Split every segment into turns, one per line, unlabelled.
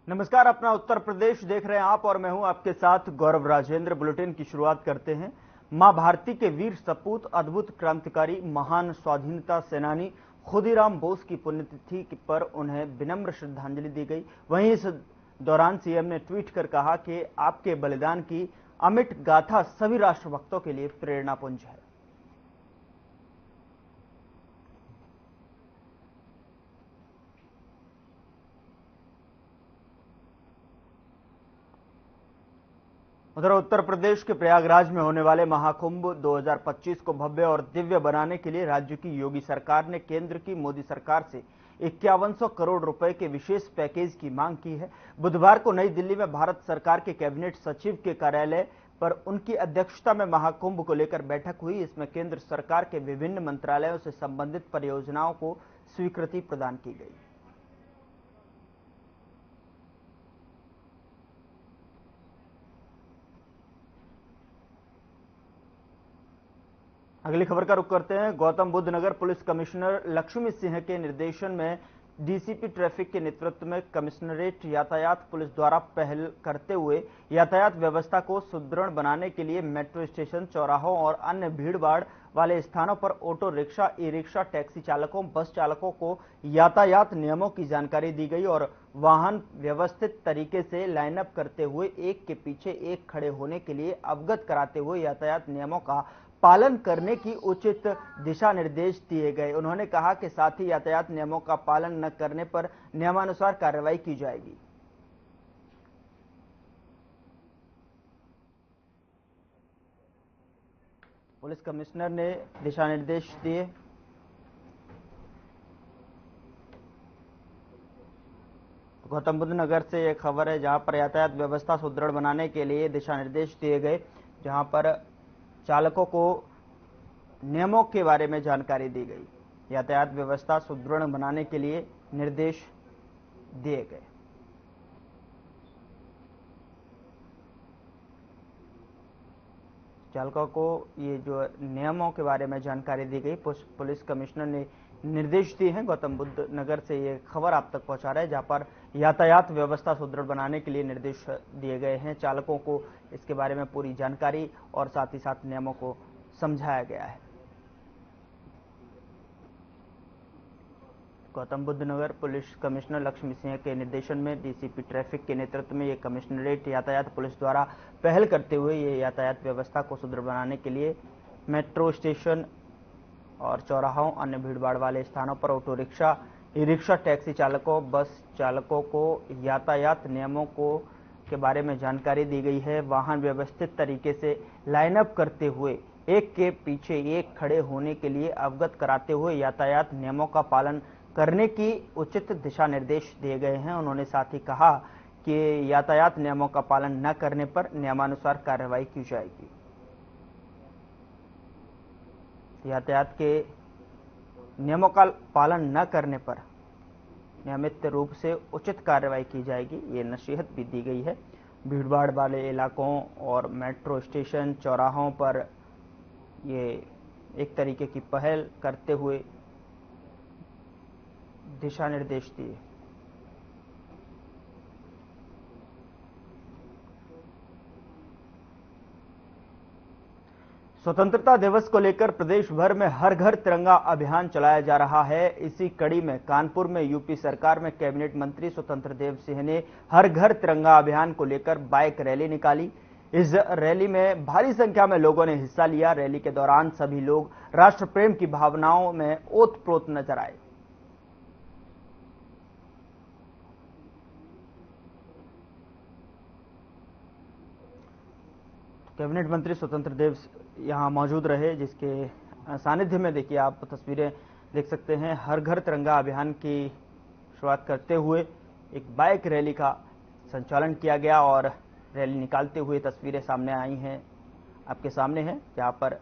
नमस्कार, अपना उत्तर प्रदेश देख रहे हैं आप और मैं हूं आपके साथ गौरव राजेंद्र। बुलेटिन की शुरुआत करते हैं। मां भारती के वीर सपूत, अद्भुत क्रांतिकारी, महान स्वाधीनता सेनानी खुदीराम बोस की पुण्यतिथि पर उन्हें विनम्र श्रद्धांजलि दी गई। वहीं इस दौरान सीएम ने ट्वीट कर कहा कि आपके बलिदान की अमिट गाथा सभी राष्ट्रभक्तों के लिए प्रेरणापुंज है। उधर उत्तर प्रदेश के प्रयागराज में होने वाले महाकुंभ 2025 को भव्य और दिव्य बनाने के लिए राज्य की योगी सरकार ने केंद्र की मोदी सरकार से 5100 करोड़ रुपए के विशेष पैकेज की मांग की है। बुधवार को नई दिल्ली में भारत सरकार के कैबिनेट सचिव के कार्यालय पर उनकी अध्यक्षता में महाकुंभ को लेकर बैठक हुई। इसमें केंद्र सरकार के विभिन्न मंत्रालयों से संबंधित परियोजनाओं को स्वीकृति प्रदान की गई। अगली खबर का रुख करते हैं। गौतम बुद्ध नगर पुलिस कमिश्नर लक्ष्मी सिंह के निर्देशन में डीसीपी ट्रैफिक के नेतृत्व में कमिश्नरेट यातायात पुलिस द्वारा पहल करते हुए यातायात व्यवस्था को सुदृढ़ बनाने के लिए मेट्रो स्टेशन, चौराहों और अन्य भीड़भाड़ वाले स्थानों पर auto rickshaw, e rickshaw, taxi चालकों, बस चालकों को यातायात नियमों की जानकारी दी गई और वाहन व्यवस्थित तरीके से लाइनअप करते हुए एक के पीछे एक खड़े होने के लिए अवगत कराते हुए यातायात नियमों का पालन करने की उचित दिशा निर्देश दिए गए। उन्होंने कहा कि साथ ही यातायात नियमों का पालन न करने पर नियमानुसार कार्रवाई की जाएगी। पुलिस कमिश्नर ने दिशा निर्देश दिए। गौतम बुद्ध नगर से यह खबर है, जहां पर यातायात व्यवस्था सुदृढ़ बनाने के लिए दिशा निर्देश दिए गए, जहां पर चालकों को नियमों के बारे में जानकारी दी गई। यातायात व्यवस्था सुदृढ़ बनाने के लिए निर्देश दिए गए। चालकों को ये जो नियमों के बारे में जानकारी दी गई, पुलिस कमिश्नर ने निर्देश दिए हैं। गौतम बुद्ध नगर से ये खबर आप तक पहुंचा रहे हैं, जहां पर यातायात व्यवस्था सुदृढ़ बनाने के लिए निर्देश दिए गए हैं। चालकों को इसके बारे में पूरी जानकारी और साथ ही साथ नियमों को समझाया गया है। गौतम बुद्ध नगर पुलिस कमिश्नर लक्ष्मी सिंह के निर्देशन में डीसीपी ट्रैफिक के नेतृत्व में ये कमिश्नरेट यातायात पुलिस द्वारा पहल करते हुए ये यातायात व्यवस्था को सुदृढ़ बनाने के लिए मेट्रो स्टेशन और चौराहों, अन्य भीड़भाड़ वाले स्थानों पर auto rickshaw, e rickshaw, taxi चालकों, बस चालकों को यातायात नियमों के बारे में जानकारी दी गई है। वाहन व्यवस्थित तरीके से लाइनअप करते हुए एक के पीछे एक खड़े होने के लिए अवगत कराते हुए यातायात नियमों का पालन करने की उचित दिशा निर्देश दिए गए हैं। उन्होंने साथ ही कहा कि यातायात नियमों का पालन न करने पर नियमानुसार कार्रवाई की जाएगी। यातायात के नियमों का पालन न करने पर नियमित रूप से उचित कार्रवाई की जाएगी, ये नसीहत भी दी गई है। भीड़भाड़ वाले इलाकों और मेट्रो स्टेशन, चौराहों पर ये एक तरीके की पहल करते हुए दिशा निर्देश दिए। स्वतंत्रता दिवस को लेकर प्रदेश भर में हर घर तिरंगा अभियान चलाया जा रहा है। इसी कड़ी में कानपुर में यूपी सरकार में कैबिनेट मंत्री स्वतंत्र देव सिंह ने हर घर तिरंगा अभियान को लेकर बाइक रैली निकाली। इस रैली में भारी संख्या में लोगों ने हिस्सा लिया। रैली के दौरान सभी लोग राष्ट्र प्रेम की भावनाओं में ओतप्रोत नजर आए। कैबिनेट मंत्री स्वतंत्र देव यहां मौजूद रहे, जिसके सानिध्य में देखिए आप तस्वीरें देख सकते हैं। हर घर तिरंगा अभियान की शुरुआत करते हुए एक बाइक रैली का संचालन किया गया और रैली निकालते हुए तस्वीरें सामने आई हैं, आपके सामने हैं, जहां पर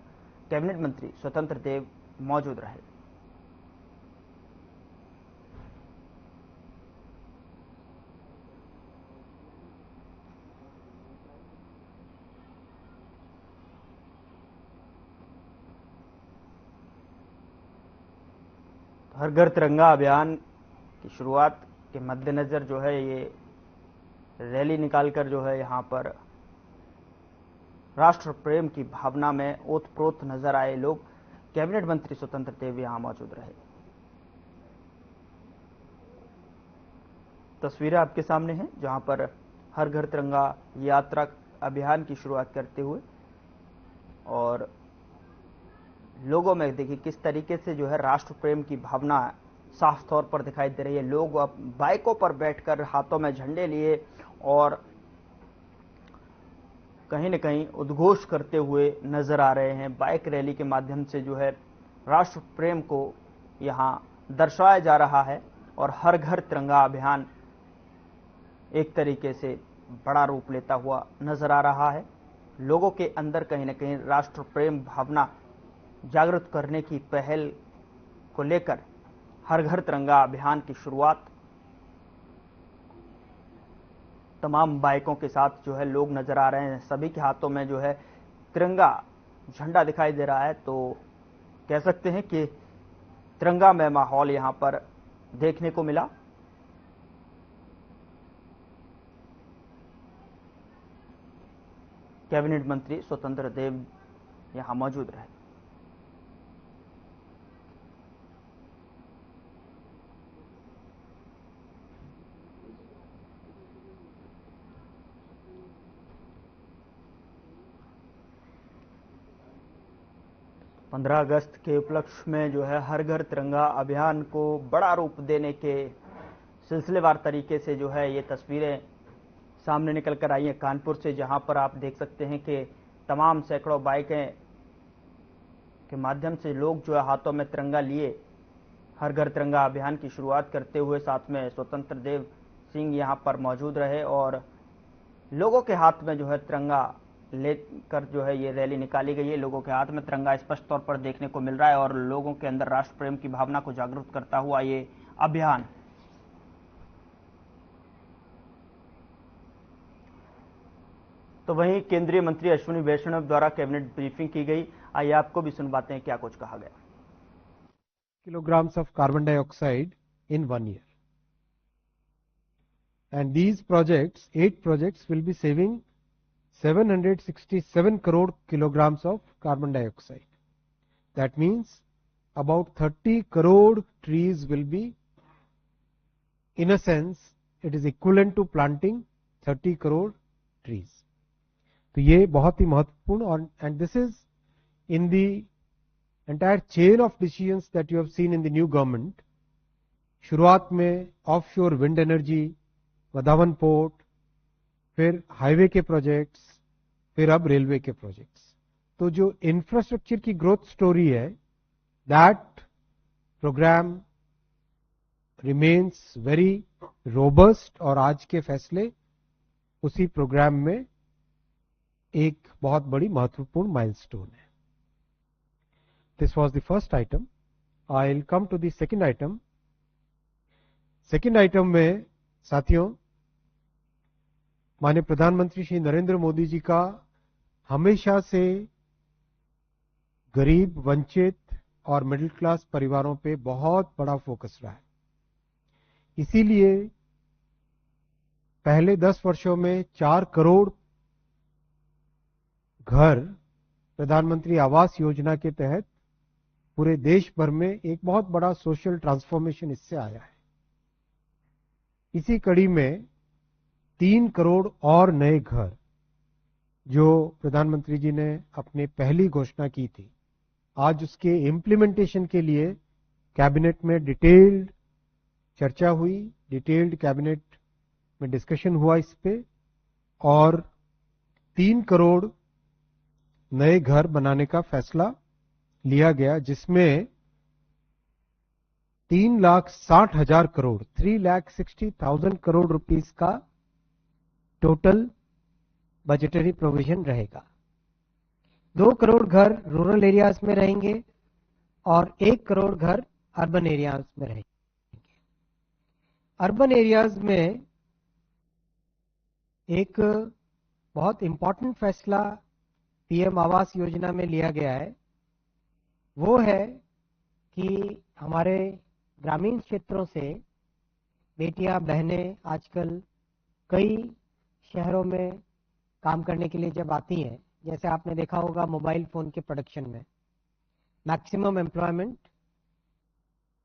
कैबिनेट मंत्री स्वतंत्र देव मौजूद रहे। हर घर तिरंगा अभियान की शुरुआत के मद्देनजर जो है ये रैली निकालकर जो है यहाँ पर राष्ट्र प्रेम की भावना में ओतप्रोत नजर आए लोग। कैबिनेट मंत्री स्वतंत्र देव यहाँ मौजूद रहे। तस्वीरें आपके सामने हैं जहां पर हर घर तिरंगा यात्रा अभियान की शुरुआत करते हुए और लोगों में देखिए किस तरीके से जो है राष्ट्र प्रेम की भावना साफ तौर पर दिखाई दे रही है। लोग अब बाइकों पर बैठकर हाथों में झंडे लिए और कहीं न कहीं उद्घोष करते हुए नजर आ रहे हैं। बाइक रैली के माध्यम से जो है राष्ट्र प्रेम को यहां दर्शाया जा रहा है और हर घर तिरंगा अभियान एक तरीके से बड़ा रूप लेता हुआ नजर आ रहा है। लोगों के अंदर कहीं न कहीं राष्ट्र प्रेम भावना जागृत करने की पहल को लेकर हर घर तिरंगा अभियान की शुरुआत तमाम बाइकों के साथ जो है लोग नजर आ रहे हैं। सभी के हाथों में जो है तिरंगा झंडा दिखाई दे रहा है। तो कह सकते हैं कि तिरंगा में माहौल यहां पर देखने को मिला। कैबिनेट मंत्री स्वतंत्र देव यहां मौजूद रहे। पंद्रह अगस्त के उपलक्ष्य में जो है हर घर तिरंगा अभियान को बड़ा रूप देने के सिलसिलेवार तरीके से जो है ये तस्वीरें सामने निकल कर आई हैं कानपुर से, जहां पर आप देख सकते हैं कि तमाम सैकड़ों बाइकें के माध्यम से लोग जो है हाथों में तिरंगा लिए हर घर तिरंगा अभियान की शुरुआत करते हुए साथ में स्वतंत्र देव सिंह यहां पर मौजूद रहे और लोगों के हाथ में जो है तिरंगा लेकर जो है ये रैली निकाली गई है। लोगों के हाथ में तिरंगा स्पष्ट तौर पर देखने को मिल रहा है और लोगों के अंदर राष्ट्र प्रेम की भावना को जागरूक करता हुआ ये अभियान। तो वहीं केंद्रीय मंत्री अश्विनी वैष्णव द्वारा कैबिनेट ब्रीफिंग की गई। आइए आपको भी सुनवाते हैं क्या कुछ कहा गया।
kilograms of carbon dioxide in 1 year, and these projects, 8 projects, will be saving 767 crore kilograms of carbon dioxide. That means about 30 crore trees will be, in a sense it is equivalent to planting 30 crore trees. तो ये बहुत ही महत्वपूर्ण और and this is in the entire chain of decisions that you have seen in the new government. शुरुआत में offshore wind energy, Vadhavan port, फिर highway के projects, फिर अब रेलवे के प्रोजेक्ट्स। तो जो इंफ्रास्ट्रक्चर की ग्रोथ स्टोरी है, that programme remains very robust और आज के फैसले उसी प्रोग्राम में एक बहुत बड़ी महत्वपूर्ण माइलस्टोन है। This was the first item. I'll come to the second item. Second item में साथियों, माननीय प्रधानमंत्री श्री नरेंद्र मोदी जी का हमेशा से गरीब, वंचित और मिडिल क्लास परिवारों पे बहुत बड़ा फोकस रहा है। इसीलिए पहले 10 वर्षों में 4 करोड़ घर प्रधानमंत्री आवास योजना के तहत पूरे देश भर में एक बहुत बड़ा सोशल ट्रांसफॉर्मेशन इससे आया है। इसी कड़ी में 3 करोड़ और नए घर जो प्रधानमंत्री जी ने अपने पहली घोषणा की थी, आज उसके इम्प्लीमेंटेशन के लिए कैबिनेट में डिटेल्ड चर्चा हुई, डिटेल्ड कैबिनेट में डिस्कशन हुआ इस पे और 3 करोड़ नए घर बनाने का फैसला लिया गया, जिसमें 3,60,000 करोड़ 3,60,000 करोड़ रुपीस का टोटल बजटरी प्रोविजन रहेगा। 2 करोड़ घर रूरल एरियाज में रहेंगे और 1 करोड़ घर अर्बन एरियाज में रहेंगे। अर्बन एरियाज में एक बहुत इंपॉर्टेंट फैसला पीएम आवास योजना में लिया गया है, वो है कि हमारे ग्रामीण क्षेत्रों से बेटियां, बहनें आजकल कई शहरों में काम करने के लिए जब आती हैं, जैसे आपने देखा होगा मोबाइल फोन के प्रोडक्शन में मैक्सिमम एम्प्लॉयमेंट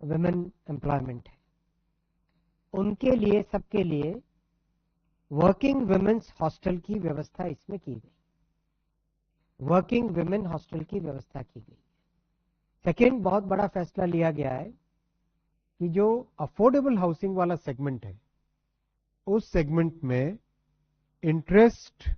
वुमेन एम्प्लॉयमेंट है, उनके लिए, सबके लिए वर्किंग वुमेन्स हॉस्टल की व्यवस्था इसमें की गई, वर्किंग वुमेन हॉस्टल की व्यवस्था की गई। सेकेंड बहुत बड़ा फैसला लिया गया है कि जो अफोर्डेबल हाउसिंग वाला सेगमेंट है, उस सेगमेंट में इंटरेस्ट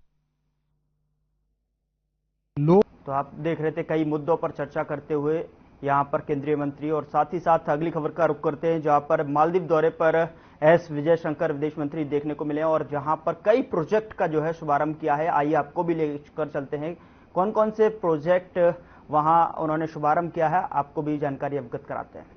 लो।
तो आप देख रहे थे कई मुद्दों पर चर्चा करते हुए यहाँ पर केंद्रीय मंत्री, और साथ ही साथ अगली खबर का रुख करते हैं जहां पर मालदीव दौरे पर एस विजय शंकर विदेश मंत्री देखने को मिले हैं और जहां पर कई प्रोजेक्ट का जो है शुभारंभ किया है। आइए आपको भी लेकर चलते हैं कौन कौन से प्रोजेक्ट वहां उन्होंने शुभारंभ किया है, आपको भी जानकारी अवगत कराते हैं।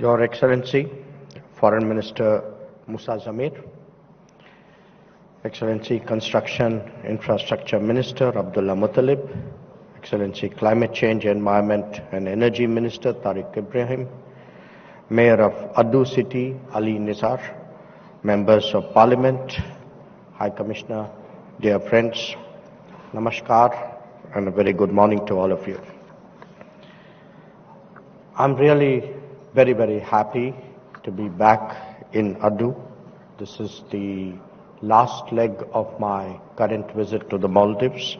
Your Excellency, Foreign Minister Musa Zamir, Excellency Construction Infrastructure Minister Abdullah Muttalib, Excellency Climate Change, Environment and Energy Minister Tariq Ibrahim, Mayor of Addu City Ali Nizar, Members of Parliament, High Commissioner, dear friends, Namaskar and a very good morning to all of you. I'm really very happy to be back in Addu. This is the last leg of my current visit to the Maldives,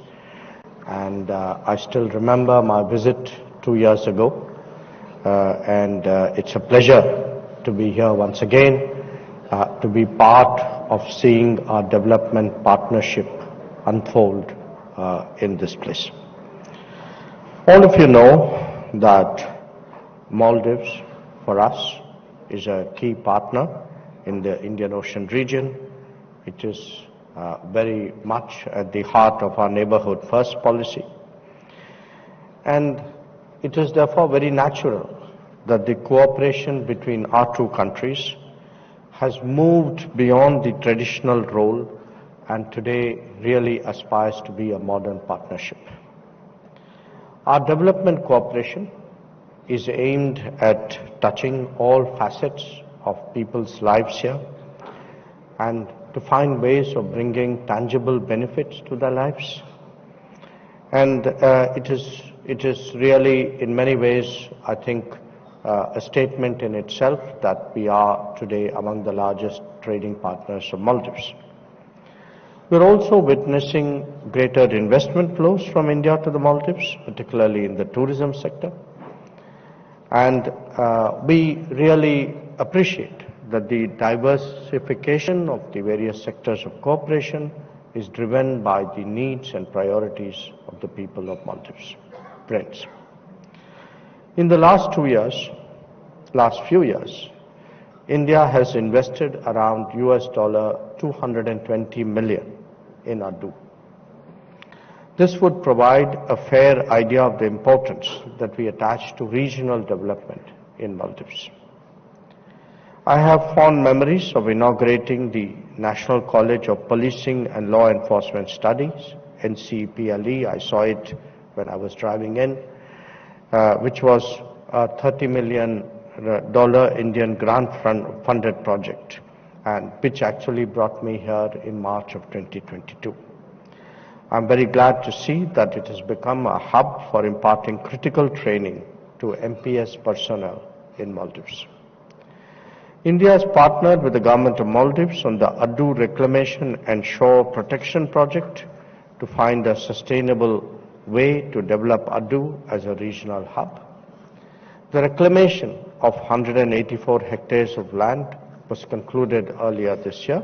and I still remember my visit 2 years ago, and it's a pleasure to be here once again, to be part of seeing our development partnership unfold in this place. All of you know that Maldives, for us, is a key partner in the Indian Ocean region. It is very much at the heart of our neighborhood first policy. And it is therefore very natural that the cooperation between our two countries has moved beyond the traditional role and today really aspires to be a modern partnership. Our development cooperation is aimed at touching all facets of people's lives here and to find ways of bringing tangible benefits to their lives. And it is really in many ways, I think, a statement in itself that we are today among the largest trading partners of Maldives. We're also witnessing greater investment flows from India to the Maldives, particularly in the tourism sector. And we really appreciate that the diversification of the various sectors of cooperation is driven by the needs and priorities of the people of Maldives. Friends, in the last few years, India has invested around $220 million in Addu. This would provide a fair idea of the importance that we attach to regional development in Maldives. I have fond memories of inaugurating the National College of Policing and Law Enforcement Studies, NCPLE. I saw it when I was driving in, which was a $30 million Indian grant funded project, and which actually brought me here in March of 2022. I'm very glad to see that it has become a hub for imparting critical training to MPS personnel in Maldives. India has partnered with the government of Maldives on the Addu Reclamation and Shore Protection Project to find a sustainable way to develop Addu as a regional hub. The reclamation of 184 hectares of land was concluded earlier this year.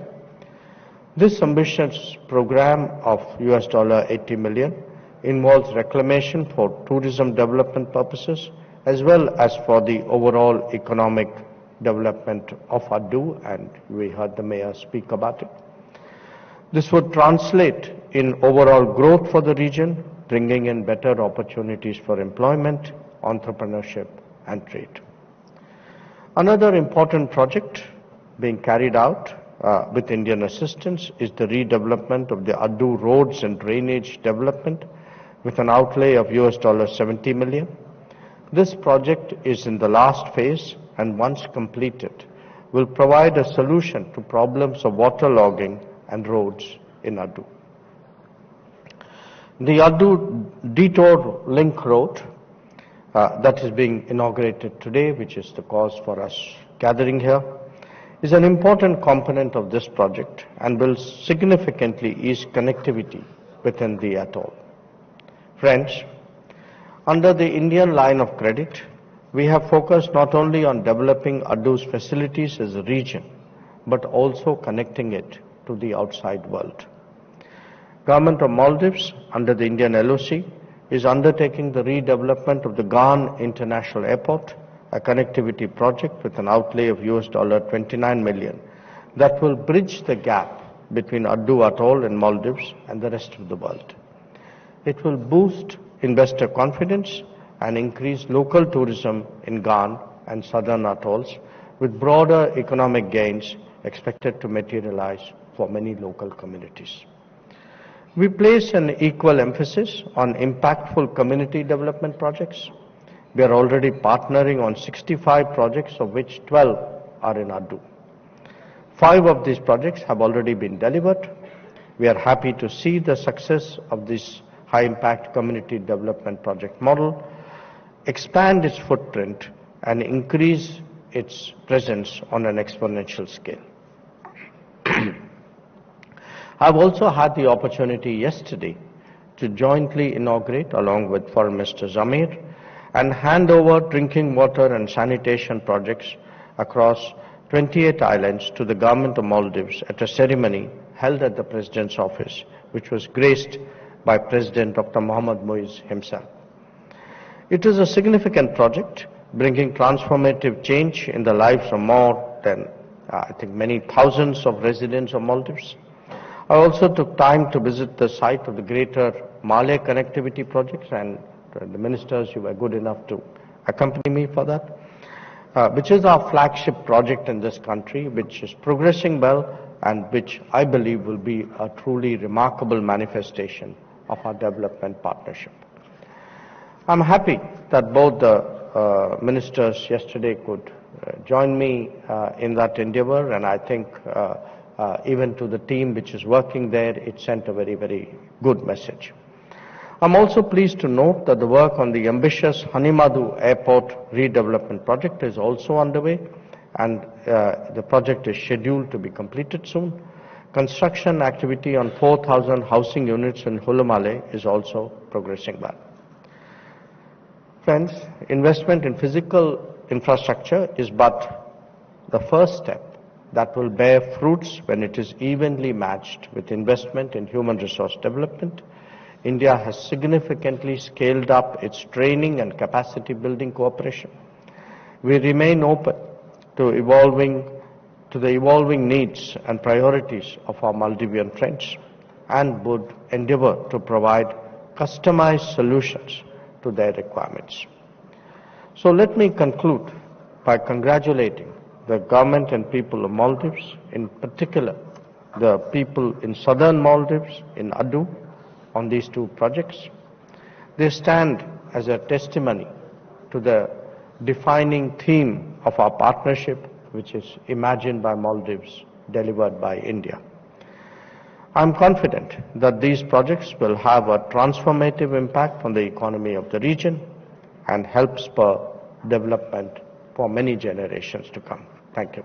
This ambitious program of $80 million involves reclamation for tourism development purposes as well as for the overall economic development of Addu, and we heard the mayor speak about it. This would translate in overall growth for the region, bringing in better opportunities for employment, entrepreneurship and trade. Another important project being carried out with Indian assistance is the redevelopment of the Addu roads and drainage development with an outlay of $70 million. This project is in the last phase and once completed will provide a solution to problems of waterlogging and roads in Addu. The Addu Detour Link Road that is being inaugurated today, which is the cause for us gathering here, is an important component of this project and will significantly ease connectivity within the atoll. Friends, under the Indian line of credit, we have focused not only on developing Addu's facilities as a region, but also connecting it to the outside world. Government of Maldives, under the Indian LOC, is undertaking the redevelopment of the Ghan International Airport, a connectivity project with an outlay of $29 million that will bridge the gap between Addu Atoll in Maldives and the rest of the world. It will boost investor confidence and increase local tourism in Ghan and southern atolls, with broader economic gains expected to materialize for many local communities. We place an equal emphasis on impactful community development projects. We are already partnering on 65 projects, of which 12 are in Addu. 5 of these projects have already been delivered. We are happy to see the success of this high-impact community development project model expand its footprint and increase its presence on an exponential scale. I've also had the opportunity yesterday to jointly inaugurate, along with Foreign Minister Zamir, and hand over drinking water and sanitation projects across 28 islands to the government of Maldives at a ceremony held at the President's office, which was graced by President Dr. Mohammad Muiz himself. It is a significant project, bringing transformative change in the lives of more than, I think, many thousands of residents of Maldives. I also took time to visit the site of the Greater Malay Connectivity Projects, and the ministers, you were good enough to accompany me for that, which is our flagship project in this country, which is progressing well and which I believe will be a truly remarkable manifestation of our development partnership. I'm happy that both the ministers yesterday could join me in that endeavor, and I think even to the team which is working there, it sent a very, very good message. I'm also pleased to note that the work on the ambitious Hanimadu Airport redevelopment project is also underway, and the project is scheduled to be completed soon. Construction activity on 4,000 housing units in Hulumale is also progressing well. Friends, investment in physical infrastructure is but the first step that will bear fruits when it is evenly matched with investment in human resource development. India has significantly scaled up its training and capacity building cooperation. We remain open to the evolving needs and priorities of our Maldivian friends and would endeavor to provide customized solutions to their requirements. So let me conclude by congratulating the government and people of Maldives, in particular the people in southern Maldives, in Addu, on these 2 projects. They stand as a testimony to the defining theme of our partnership, which is imagined by Maldives, delivered by India. I'm confident that these projects will have a transformative impact on the economy of the region and help spur development for many generations to come. Thank you.